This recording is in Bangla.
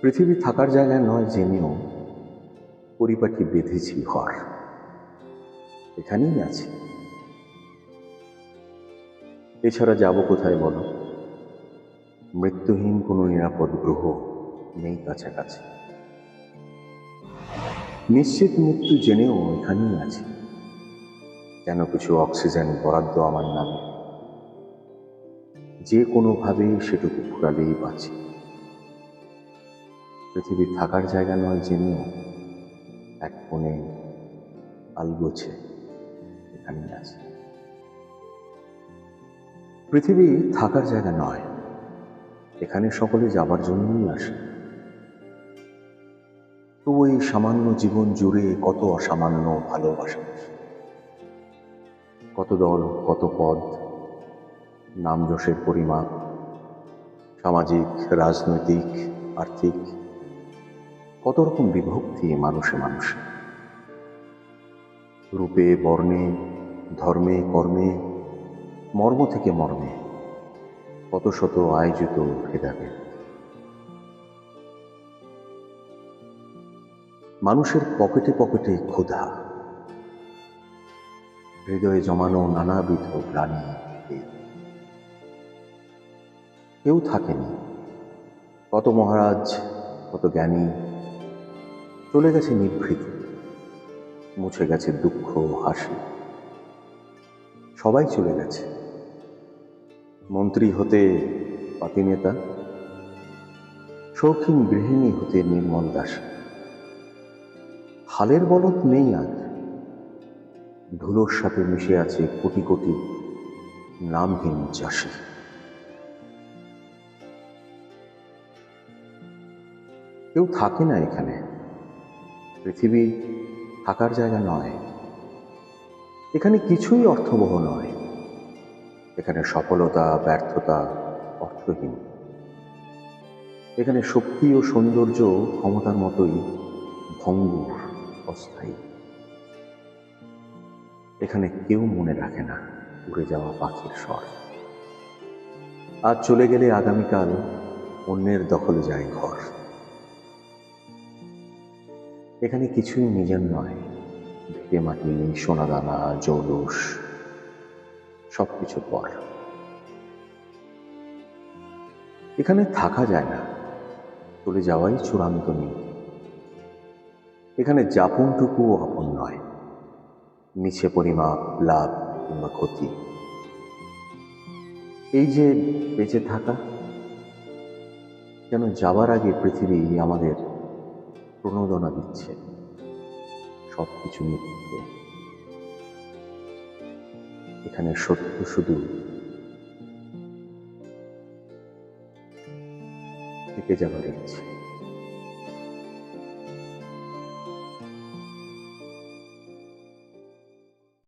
পৃথিবী থাকার জায়গা নয় জেনেও পরিপাটি বেঁধেছি ঘর, এখানেই আছি। এছাড়া যাব কোথায় বলো? মৃত্যুহীন কোনো নিরাপদ গ্রহ নেই কাছাকাছি। নিশ্চিত মৃত্যু জেনেও এখানেই আছি, যেন কিছু অক্সিজেন বরাদ্দ আমার নামে, যে কোনোভাবে সেটুকু ফুরালেই বাঁচি। পৃথিবী থাকার জায়গা নয় জেনেও এক কোণে আলগোছে এখানেই আছি। পৃথিবী থাকার জায়গা নয়, এখানে সকলে যাবার জন্যই আসে। তবু এই সামান্য জীবন জুড়ে কত অসামান্য ভালোবাসা, কত দল, কত পদ, নাম যশের পরিমাপ, সামাজিক, রাজনৈতিক, আর্থিক, কত রকম বিভক্তি মানুষে মানুষে, রূপে, বর্ণে, ধর্মে, কর্মে, মর্ম থেকে মর্মে, কত শত আয়োজিত ভেদাভেদ। মানুষের পকেটে পকেটে ক্ষুধা, হৃদয়ে জমানো নানাবিধ গ্লানি। কেউ থাকেনি, কত মহারাজ, কত জ্ঞানী চলে গেছে নিভৃত, মুছে গেছে দুঃখ হাসি। সবাই চলে গেছে, মন্ত্রী হতে পাতিনেতা, শৌখিন গৃহিণী হতে নির্মল দাস। হালের বলদ নেই আর, ধুলোর সাথে মিশে আছে কোটি কোটি নামহীন চাষি। কেউ থাকে না এখানে, পৃথিবী থাকার জায়গা নয়। এখানে কিছুই অর্থবহ নয়, এখানে সফলতা ব্যর্থতা অর্থহীন। এখানে শক্তি ও সৌন্দর্য ক্ষমতার মতোই ভঙ্গুর, অস্থায়ী। এখানে কেউ মনে রাখে না উড়ে যাওয়া পাখির স্বর। আজ চলে গেলে আগামীকাল অন্যের দখলে যায় ঘর। এখানে কিছুই নিজের নয়, ভিটে মাটি, সোনাদানা, জৌলুস, সবকিছু পর। এখানে থাকা যায় না, চলে যাওয়াই চূড়ান্ত নীতি। এখানে যাপনটুকুও আপন নয়, নিচে পরিমাপ, লাভ কিংবা ক্ষতি। এই যে বেঁচে থাকা, যেন যাবার আগে পৃথিবী আমাদের প্রণোদনা দিচ্ছে, সবকিছু মিথ্যে। এখানে সত্য শুধু থেকে যাবার ইচ্ছে।